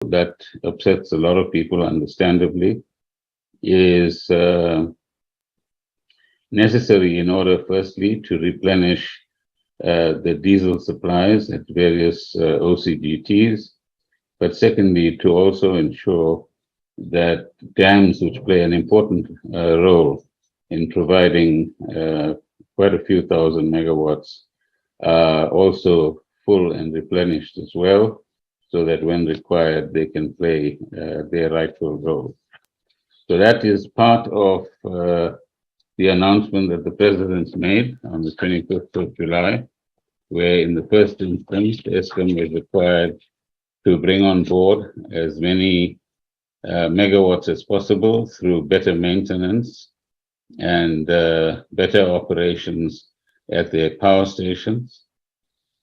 that upsets a lot of people, understandably, is necessary in order, firstly, to replenish the diesel supplies at various OCGTs, but secondly, to also ensure that dams, which play an important role in providing quite a few thousand megawatts, also full and replenished as well, so that when required, they can play their rightful role. So that is part of the announcement that the President made on the 25th of July, where in the first instance, Eskom was required to bring on board as many megawatts as possible through better maintenance and better operations at their power stations.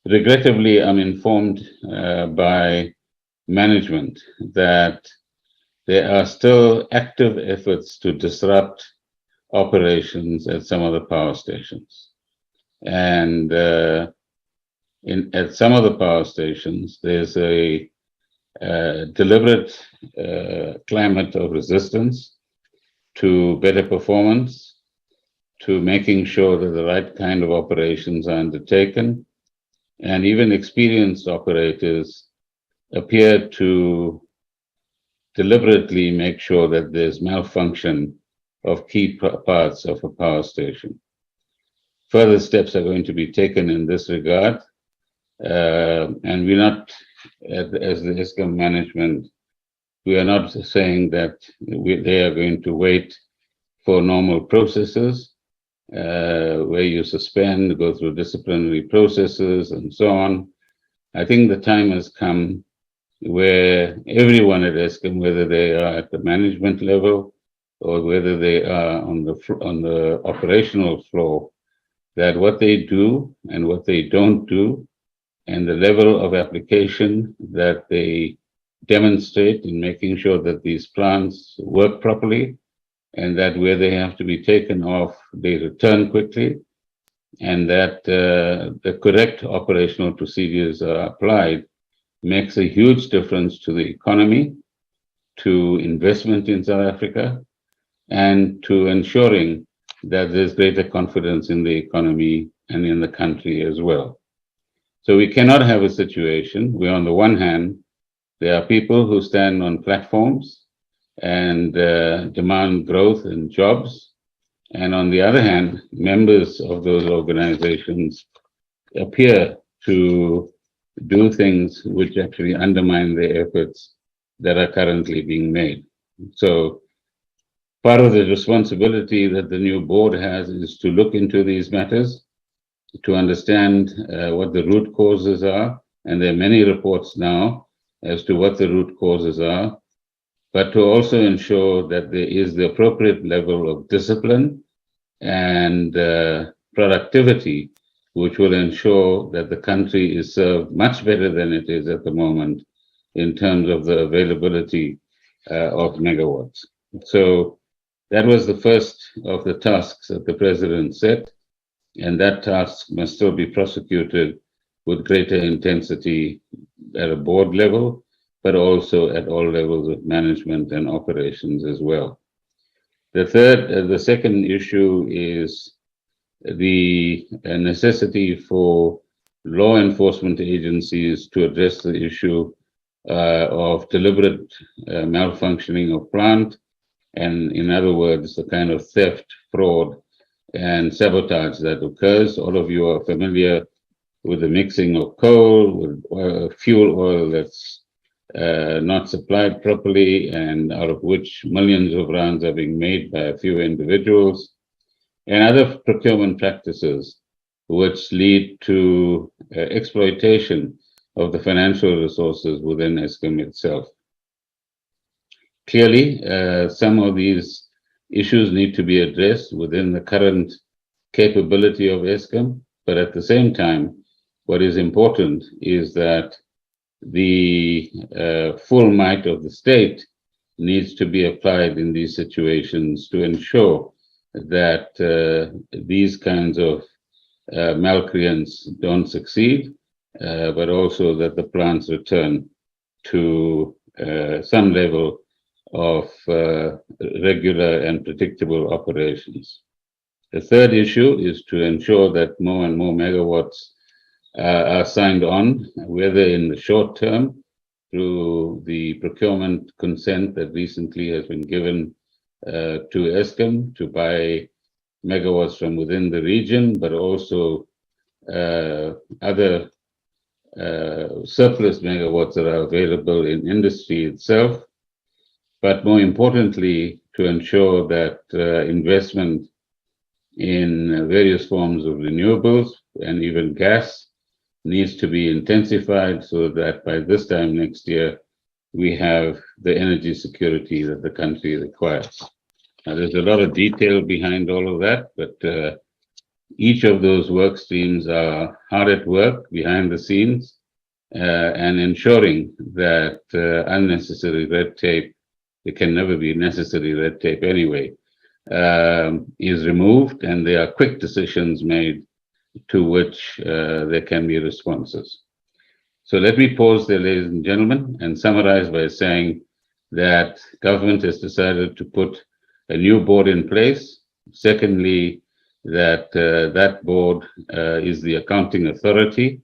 Regrettably, I'm informed by management that there are still active efforts to disrupt operations at some of the power stations. And at some of the power stations, there's a deliberate climate of resistance to better performance, to making sure that the right kind of operations are undertaken, and even experienced operators appear to deliberately make sure that there's malfunction of key parts of a power station. Further steps are going to be taken in this regard, and we're not, as the Eskom management, we are not saying that they are going to wait for normal processes, where you suspend, go through disciplinary processes, and so on. I think the time has come where everyone at Eskom, whether they are at the management level or whether they are on the operational floor, that what they do and what they don't do, and the level of application that they demonstrate in making sure that these plants work properly, and that where they have to be taken off, they return quickly, and that the correct operational procedures are applied, makes a huge difference to the economy, to investment in South Africa, and to ensuring that there's greater confidence in the economy and in the country as well. So we cannot have a situation where, on the one hand, there are people who stand on platforms and demand growth and jobs, and on the other hand, members of those organizations appear to do things which actually undermine the efforts that are currently being made. So part of the responsibility that the new board has is to look into these matters, to understand what the root causes are, and there are many reports now as to what the root causes are, but to also ensure that there is the appropriate level of discipline and productivity, which will ensure that the country is served much better than it is at the moment in terms of the availability of megawatts. So that was the first of the tasks that the president set, and that task must still be prosecuted with greater intensity at a board level, but also at all levels of management and operations as well. The second issue is the necessity for law enforcement agencies to address the issue of deliberate malfunctioning of plant, and in other words, the kind of theft, fraud, and sabotage that occurs. All of you are familiar with the mixing of coal with fuel oil that's not supplied properly, and out of which millions of rands are being made by a few individuals, and other procurement practices which lead to exploitation of the financial resources within Eskom itself. Clearly, some of these issues need to be addressed within the current capability of Eskom, but at the same time, what is important is that the full might of the state needs to be applied in these situations to ensure that these kinds of malcreants don't succeed, but also that the plants return to some level of regular and predictable operations. The third issue is to ensure that more and more megawatts are signed on, whether in the short term through the procurement consent that recently has been given to Eskom to buy megawatts from within the region, but also other surplus megawatts that are available in industry itself. But more importantly, to ensure that investment in various forms of renewables and even gas needs to be intensified so that by this time next year, we have the energy security that the country requires. Now, there's a lot of detail behind all of that, but each of those work streams are hard at work behind the scenes and ensuring that unnecessary red tape, there can never be necessary red tape anyway, is removed, and there are quick decisions made to which there can be responses. So let me pause there, ladies and gentlemen, and summarize by saying that government has decided to put a new board in place. Secondly, that that board is the accounting authority.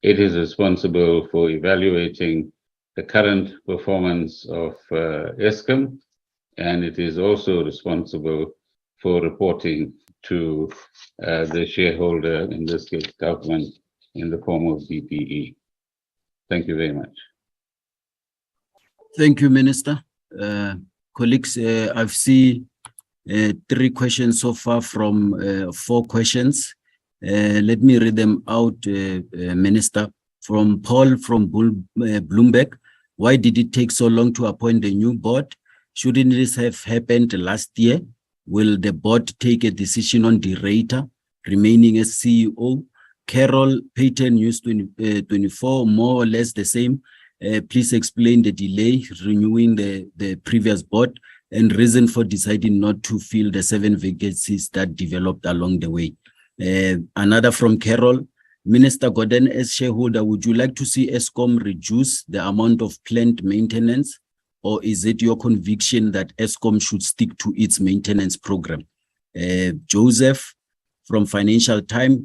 It is responsible for evaluating the current performance of Eskom, and it is also responsible for reporting to the shareholder, in this case government, in the form of DPE. Thank you very much. Thank you, Minister. Colleagues, I've seen 3 questions so far from 4 questions. Let me read them out, Minister. From Paul from Bloomberg, why did it take so long to appoint a new board? Shouldn't this have happened last year? Will the board take a decision on the rater remaining as CEO? Carol Payton, News 24, more or less the same. Please explain the delay renewing the previous board and reason for deciding not to fill the 7 vacancies that developed along the way. Another from Carol, Minister Gordhan, as shareholder, would you like to see Eskom reduce the amount of planned maintenance, or is it your conviction that Eskom should stick to its maintenance program? Joseph from Financial Times,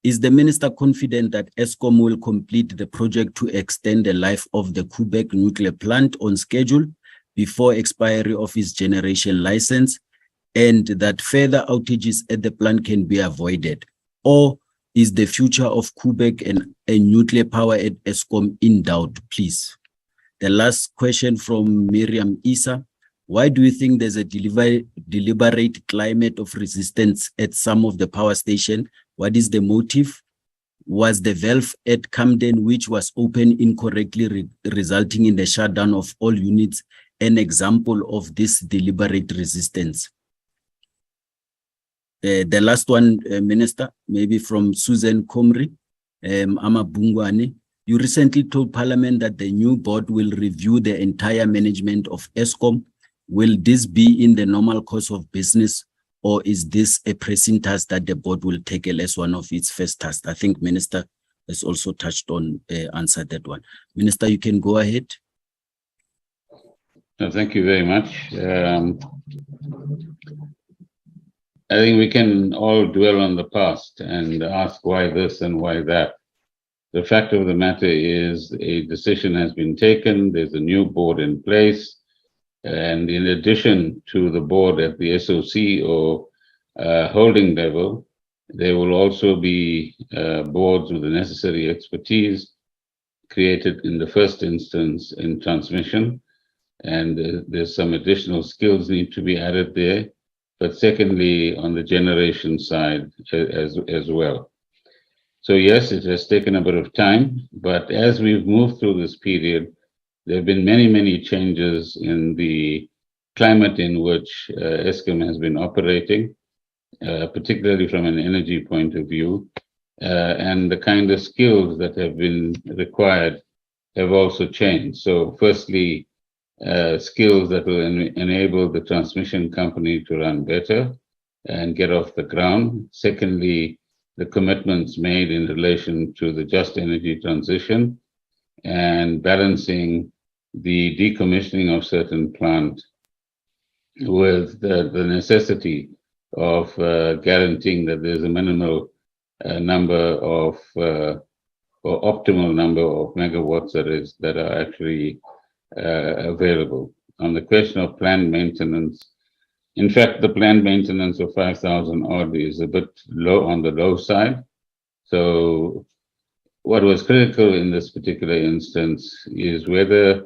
is the minister confident that Eskom will complete the project to extend the life of the Quebec nuclear plant on schedule before expiry of its generation license, and that further outages at the plant can be avoided? Or is the future of Quebec and nuclear power at Eskom in doubt, please? The last question from Miriam Isa. Why do you think there's a deliberate climate of resistance at some of the power station? What is the motive? Was the valve at Camden, which was opened incorrectly, resulting in the shutdown of all units, an example of this deliberate resistance? The last one, Minister, maybe from Susan Comrie, Amabungwane. You recently told Parliament that the new board will review the entire management of Eskom. Will this be in the normal course of business, or is this a pressing task that the board will tackle as one of its first tasks? I think Minister has also touched on, answered that one. Minister, you can go ahead. Thank you very much. I think we can all dwell on the past and ask why this and why that. The fact of the matter is a decision has been taken. There's a new board in place. And in addition to the board at the SOC or holding level, there will also be boards with the necessary expertise created in the first instance in transmission. And there's some additional skills need to be added there. But secondly, on the generation side as well. So yes, it has taken a bit of time, but as we've moved through this period, there have been many, many changes in the climate in which Eskom has been operating, particularly from an energy point of view, and the kind of skills that have been required have also changed. So firstly, skills that will enable the transmission company to run better and get off the ground. Secondly, the commitments made in relation to the just energy transition and balancing the decommissioning of certain plant with the necessity of guaranteeing that there's a minimal number of or optimal number of megawatts that are actually available. On the question of planned maintenance, in fact, the planned maintenance of 5,000 odd is a bit low on the low side. So what was critical in this particular instance is whether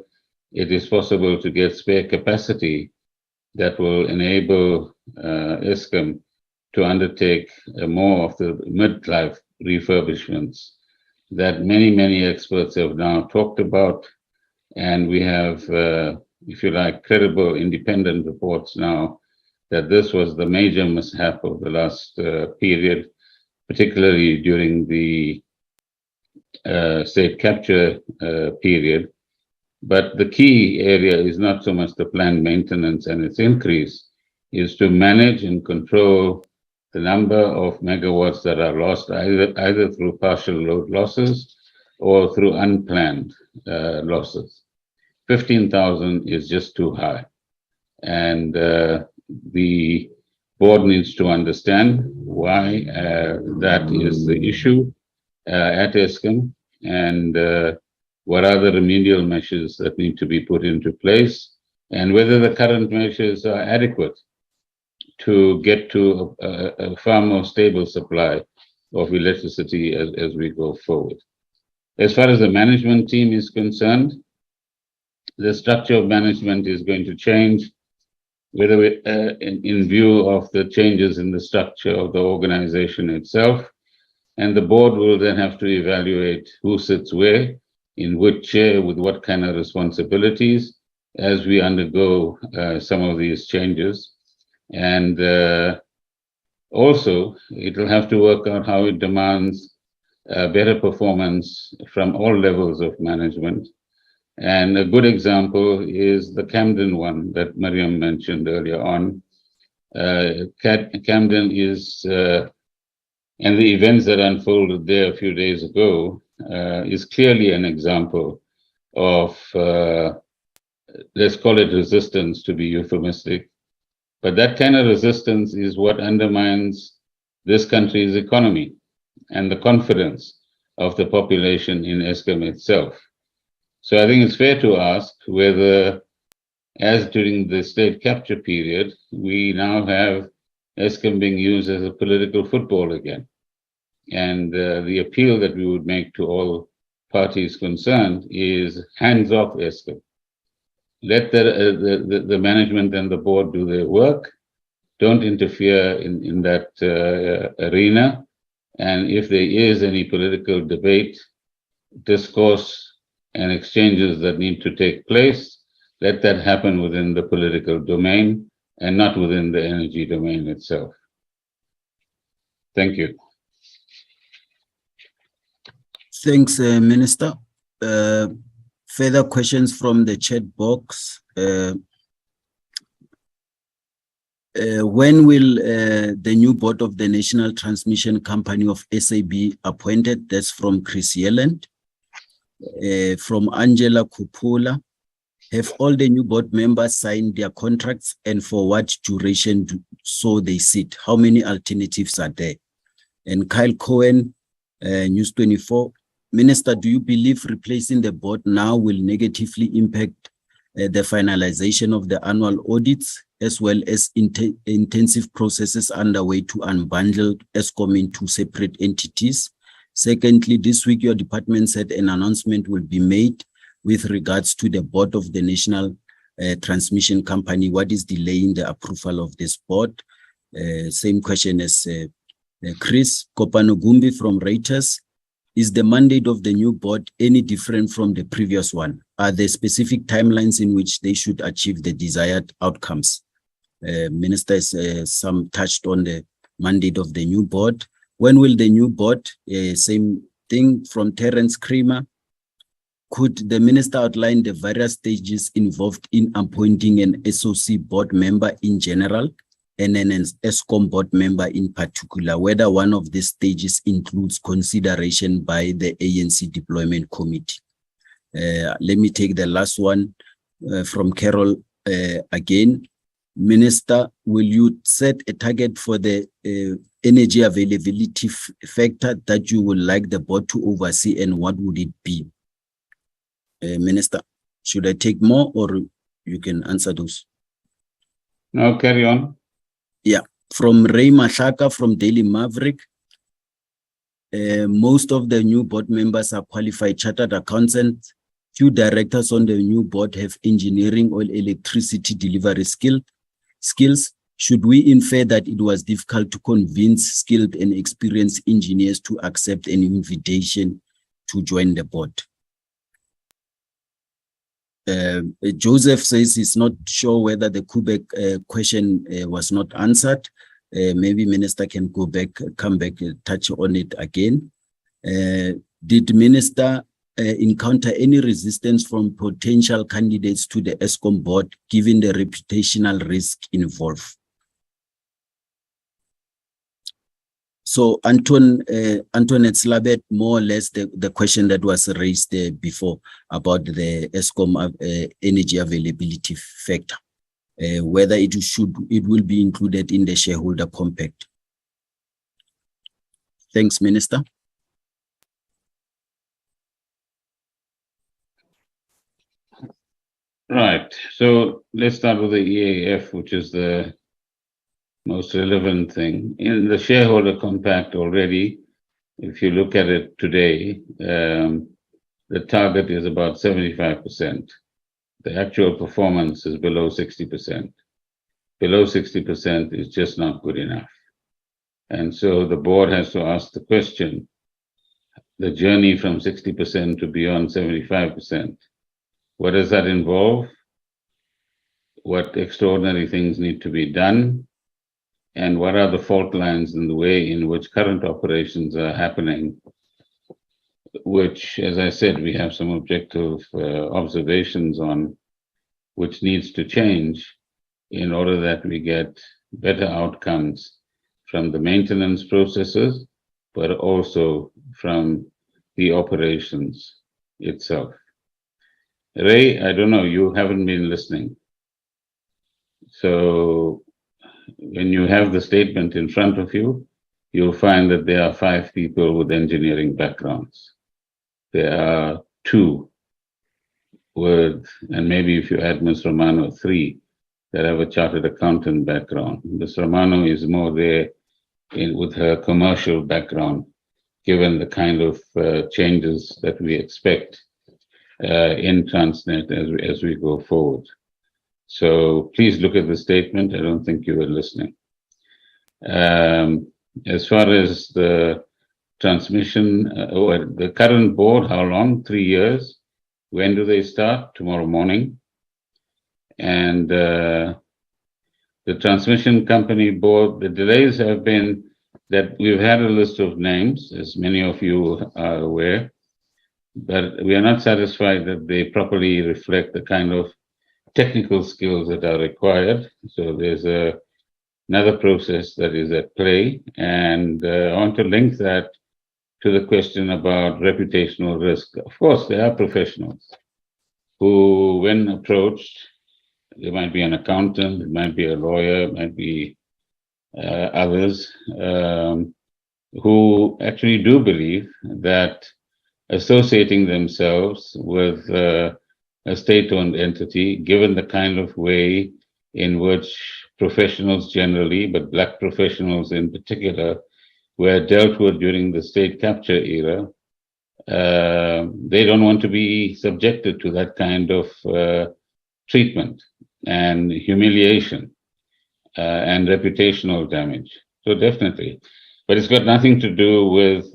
it is possible to get spare capacity that will enable Eskom to undertake more of the mid-life refurbishments that many experts have now talked about. And we have, if you like, credible independent reports now that this was the major mishap of the last period, particularly during the state capture period. But the key area is not so much the planned maintenance and its increase, is to manage and control the number of megawatts that are lost either through partial load losses or through unplanned losses. 15,000 is just too high. And the board needs to understand why that is the issue at Eskom, and what are the remedial measures that need to be put into place, and whether the current measures are adequate to get to a far more stable supply of electricity as we go forward. As far as the management team is concerned, the structure of management is going to change, whether we, in view of the changes in the structure of the organization itself. And the board will then have to evaluate who sits where, in which chair, with what kind of responsibilities, as we undergo some of these changes. And also, it will have to work out how it demands better performance from all levels of management. And a good example is the Camden one that Mariam mentioned earlier on. Camden is, and the events that unfolded there a few days ago is clearly an example of, let's call it resistance to be euphemistic. But that kind of resistance is what undermines this country's economy and the confidence of the population in Eskom itself. So I think it's fair to ask whether, as during the state capture period, we now have Eskom being used as a political football again. And the appeal that we would make to all parties concerned is hands off Eskom. Let the management and the board do their work. Don't interfere in that arena. And if there is any political debate, discourse, and exchanges that need to take place, let that happen within the political domain and not within the energy domain itself. Thank you. Thanks, Minister. Further questions from the chat box. When will the new board of the National Transmission Company of SA be appointed? That's from Chris Yelland. From Angela Kupula. Have all the new board members signed their contracts, and for what duration so they sit? How many alternatives are there? And Kyle Cohen, News 24. Minister, do you believe replacing the board now will negatively impact the finalization of the annual audits, as well as intensive processes underway to unbundle Eskom into separate entities? Secondly, this week your department said an announcement will be made with regards to the board of the National Transmission Company. What is delaying the approval of this board? Same question as Chris Kopanogumbi from Reuters. Is the mandate of the new board any different from the previous one? Are there specific timelines in which they should achieve the desired outcomes? Minister has some touched on the mandate of the new board. When will the new board, same thing from Terence Creamer, could the minister outline the various stages involved in appointing an SOC board member in general and an Eskom board member in particular, whether one of these stages includes consideration by the ANC Deployment Committee? Let me take the last one from Carol again. Minister, will you set a target for the energy availability factor that you would like the board to oversee, and what would it be? Minister, should I take more, or you can answer those? No, carry on. Yeah, from Ray Mashaka from Daily Maverick. Most of the new board members are qualified chartered accountants. Few directors on the new board have engineering or electricity delivery skills. Should we infer that it was difficult to convince skilled and experienced engineers to accept an invitation to join the board? Joseph says he's not sure whether the Quebec question was not answered. Maybe Minister can come back, touch on it again. Did Minister encounter any resistance from potential candidates to the Eskom board, given the reputational risk involved? So Antoinette Slabet, more or less the question that was raised before about the Eskom energy availability factor, whether it will be included in the shareholder compact. Thanks, Minister. Right. So let's start with the EAF, which is the most relevant thing. In the shareholder compact already, if you look at it today, the target is about 75%. The actual performance is below 60%. Below 60% is just not good enough. And so the board has to ask the question, the journey from 60% to beyond 75%, what does that involve? What extraordinary things need to be done? And what are the fault lines in the way in which current operations are happening, which, as I said, we have some objective observations on, which needs to change in order that we get better outcomes from the maintenance processes, but also from the operations itself. Ray, I don't know, you haven't been listening. So when you have the statement in front of you, you'll find that there are 5 people with engineering backgrounds. There are 2 with, and maybe if you add Ms. Romano, 3 that have a chartered accountant background. Ms. Romano is more there with her commercial background, given the kind of changes that we expect in Transnet as we go forward. So please look at the statement. I don't think you were listening. As far as the transmission, or the current board, how long? 3 years. When do they start? Tomorrow morning. And the transmission company board, the delays have been that we've had a list of names, as many of you are aware, but we are not satisfied that they properly reflect the kind of technical skills that are required. So there's another process that is at play, and I want to link that to the question about reputational risk. Of course, there are professionals who, when approached, there might be an accountant, it might be a lawyer, it might be others who actually do believe that associating themselves with a state-owned entity, given the kind of way in which professionals generally, but Black professionals in particular, were dealt with during the state capture era, they don't want to be subjected to that kind of treatment and humiliation and reputational damage. So definitely. But it's got nothing to do with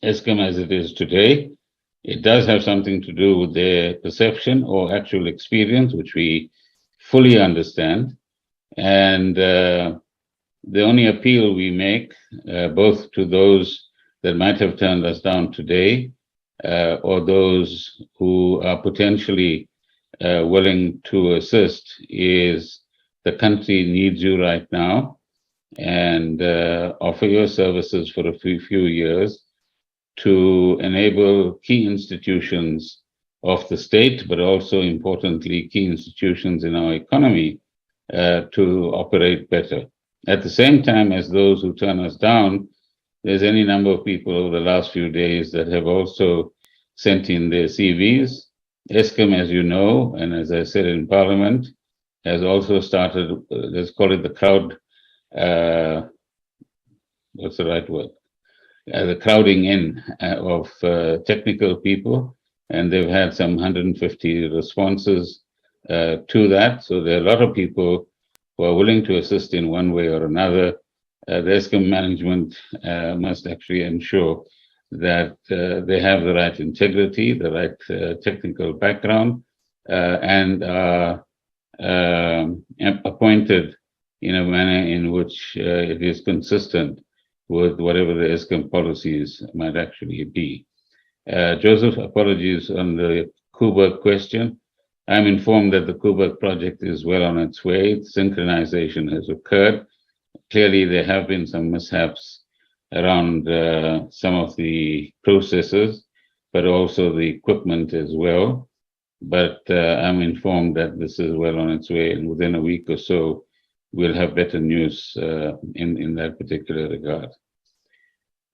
Eskom as it is today. It does have something to do with their perception or actual experience, which we fully understand. And the only appeal we make, both to those that might have turned us down today, or those who are potentially willing to assist, is the country needs you right now, and offer your services for a few years to enable key institutions of the state, but also importantly, key institutions in our economy to operate better. At the same time as those who turn us down, there's any number of people over the last few days that have also sent in their CVs. Eskom, as you know, and as I said in Parliament, has also started, let's call it the crowd, what's the right word? The crowding in of technical people, and they've had some 150 responses to that. So there are a lot of people who are willing to assist in one way or another. The Eskom management must actually ensure that they have the right integrity, the right technical background, and are appointed in a manner in which it is consistent with whatever the Eskom policies might actually be. Joseph, apologies on the Koeberg question. I'm informed that the Koeberg project is well on its way. Synchronization has occurred. Clearly, there have been some mishaps around some of the processes, but also the equipment as well. But I'm informed that this is well on its way, and within a week or so, we'll have better news in that particular regard.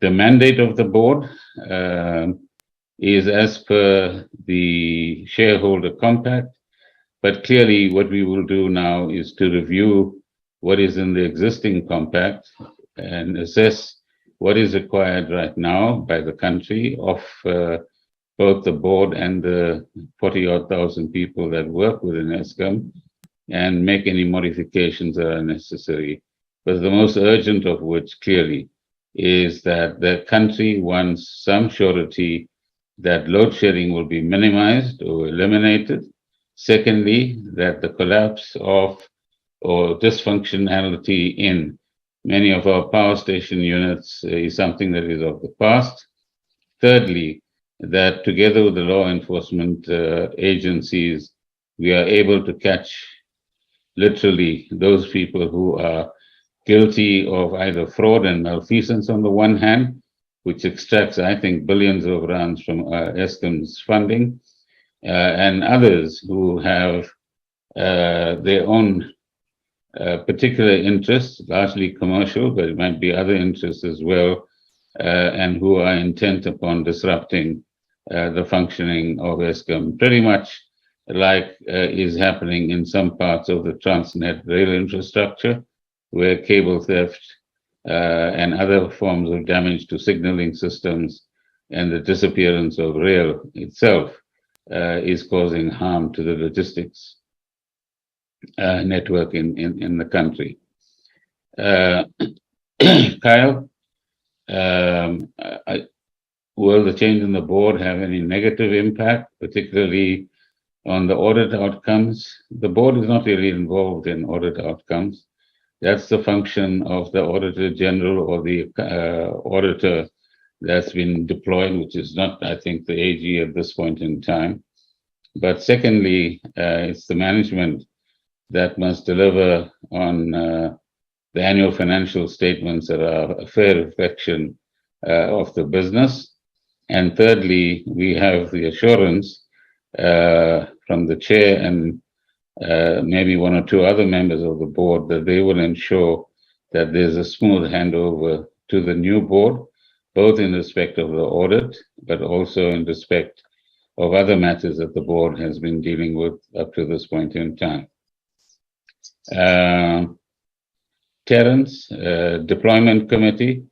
The mandate of the board is as per the shareholder compact, but clearly what we will do now is to review what is in the existing compact and assess what is required right now by the country of both the board and the 40-odd thousand people that work within Eskom, and make any modifications that are necessary. But the most urgent of which clearly is that the country wants some surety that load shedding will be minimized or eliminated. Secondly, that the collapse of or dysfunctionality in many of our power station units is something that is of the past. Thirdly, that together with the law enforcement agencies, we are able to catch literally those people who are guilty of either fraud and malfeasance on the one hand, which extracts, I think, billions of rands from Eskom's funding, and others who have their own particular interests, largely commercial, but it might be other interests as well, and who are intent upon disrupting the functioning of Eskom, pretty much like is happening in some parts of the Transnet rail infrastructure, where cable theft and other forms of damage to signaling systems and the disappearance of rail itself is causing harm to the logistics network in the country. Kyle, will the change in the board have any negative impact, particularly on the audit outcomes? The board is not really involved in audit outcomes. That's the function of the Auditor General or the auditor that's been deployed, which is not, I think, the AG at this point in time. But secondly, it's the management that must deliver on the annual financial statements that are a fair reflection of the business. And thirdly, we have the assurance from the chair and maybe one or two other members of the board that they will ensure that there's a smooth handover to the new board, both in respect of the audit, but also in respect of other matters that the board has been dealing with up to this point in time. Terence, Deployment Committee.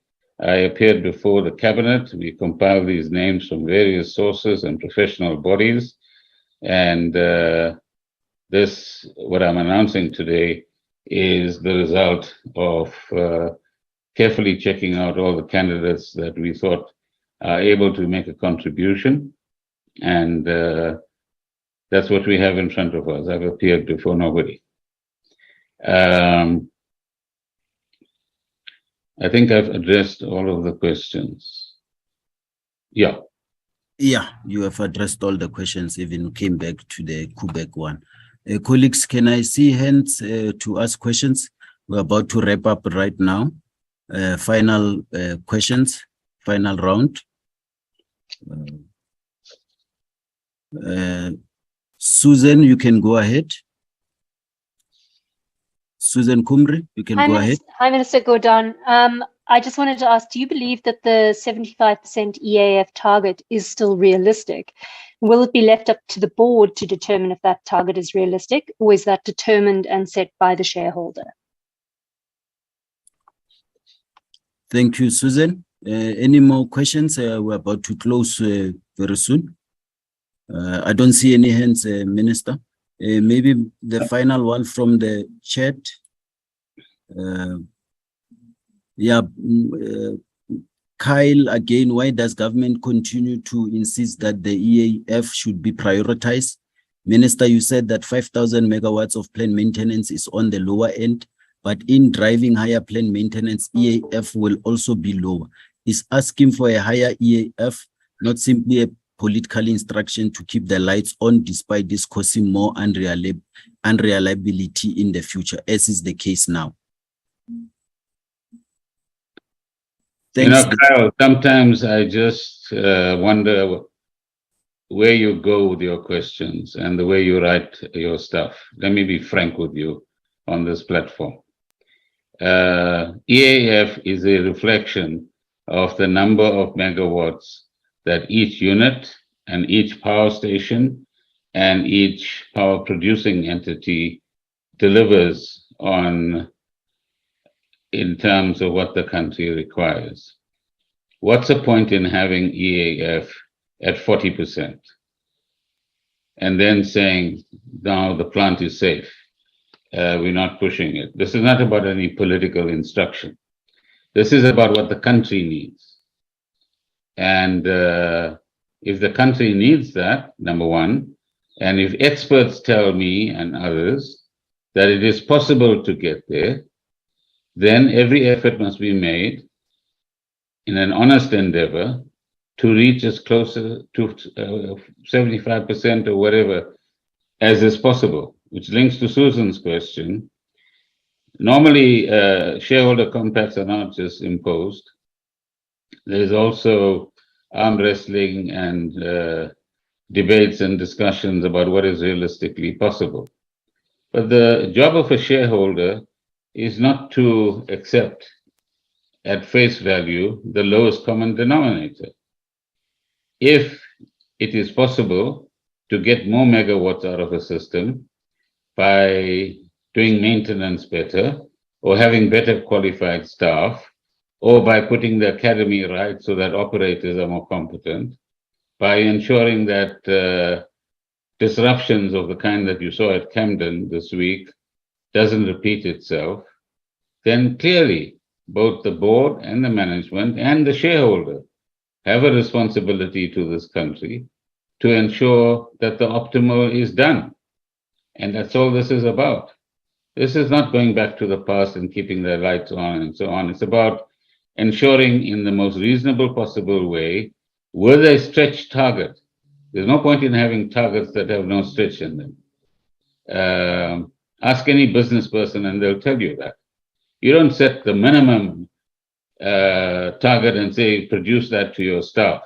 I appeared before the cabinet. We compiled these names from various sources and professional bodies. And this, what I'm announcing today, is the result of carefully checking out all the candidates that we thought are able to make a contribution. And that's what we have in front of us. I've appeared before nobody. I think I've addressed all of the questions. Yeah. Yeah, you have addressed all the questions, even came back to the Quebec one. Colleagues, can I see hands to ask questions? We're about to wrap up right now. Final questions, final round. Susan, you can go ahead. Susan Kumri, you can go ahead. Hi, Minister Gordhan. I just wanted to ask, do you believe that the 75% EAF target is still realistic? Will it be left up to the board to determine if that target is realistic, or is that determined and set by the shareholder? Thank you, Susan. Any more questions? We're about to close very soon. I don't see any hands, Minister. Maybe the final one from the chat. Kyle, again, why does government continue to insist that the EAF should be prioritized? Minister, you said that 5,000 megawatts of plant maintenance is on the lower end, but in driving higher plant maintenance, EAF will also be lower. Is asking for a higher EAF not simply a political instruction to keep the lights on despite this causing more unreliability in the future, as is the case now? Thanks. Kyle, sometimes I just wonder where you go with your questions and the way you write your stuff. Let me be frank with you on this platform. EAF is a reflection of the number of megawatts that each unit and each power station and each power producing entity delivers on in terms of what the country requires. What's the point in having EAF at 40% and then saying, now the plant is safe, we're not pushing it? This is not about any political instruction. This is about what the country needs. And if the country needs that, number one, and if experts tell me and others that it is possible to get there, then every effort must be made in an honest endeavor to reach as close to 75% or whatever as is possible, which links to Susan's question. Normally, shareholder compacts are not just imposed. There's also arm wrestling and debates and discussions about what is realistically possible. But the job of a shareholder is not to accept at face value the lowest common denominator. If it is possible to get more megawatts out of a system by doing maintenance better, or having better qualified staff, or by putting the academy right so that operators are more competent, by ensuring that disruptions of the kind that you saw at Camden this week doesn't repeat itself, then clearly both the board and the management and the shareholder have a responsibility to this country to ensure that the optimal is done. And that's all this is about. This is not going back to the past and keeping the lights on and so on. It's about ensuring in the most reasonable possible way with a stretch target. There's no point in having targets that have no stretch in them. Ask any business person and they'll tell you that. You don't set the minimum target and say, produce that to your staff.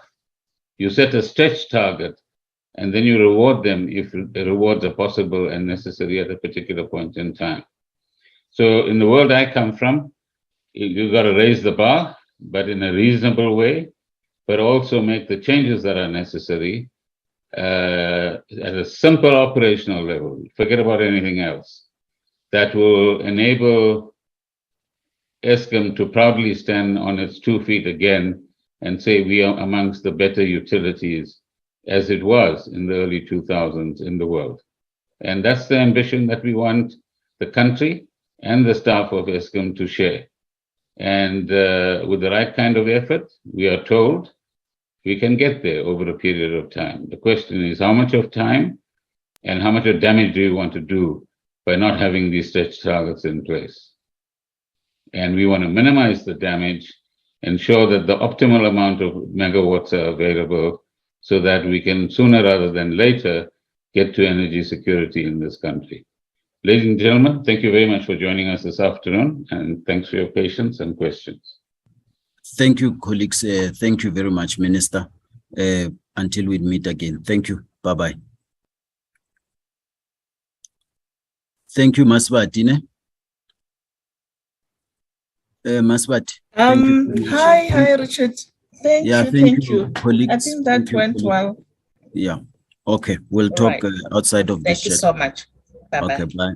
You set a stretch target and then you reward them if the rewards are possible and necessary at a particular point in time. So in the world I come from, you've got to raise the bar, but in a reasonable way, but also make the changes that are necessary at a simple operational level. Forget about anything else. That will enable Eskom to proudly stand on its 2 feet again and say we are amongst the better utilities as it was in the early 2000s in the world. And that's the ambition that we want the country and the staff of Eskom to share. And with the right kind of effort, we are told we can get there over a period of time. The question is how much of time and how much of damage do you want to do by not having these stretch targets in place? And we want to minimize the damage, ensure that the optimal amount of megawatts are available so that we can sooner rather than later get to energy security in this country. Ladies and gentlemen, thank you very much for joining us this afternoon, and thanks for your patience and questions. Thank you, colleagues. Thank you very much, Minister. until we meet again. Thank you. Bye-bye. Thank you, Masbatine. Masbat. Hi, Richard. Thank you. Colleagues. I think that went well. Yeah. Okay. We'll talk outside of this. Thank you so much. Bye-bye. Okay, bye.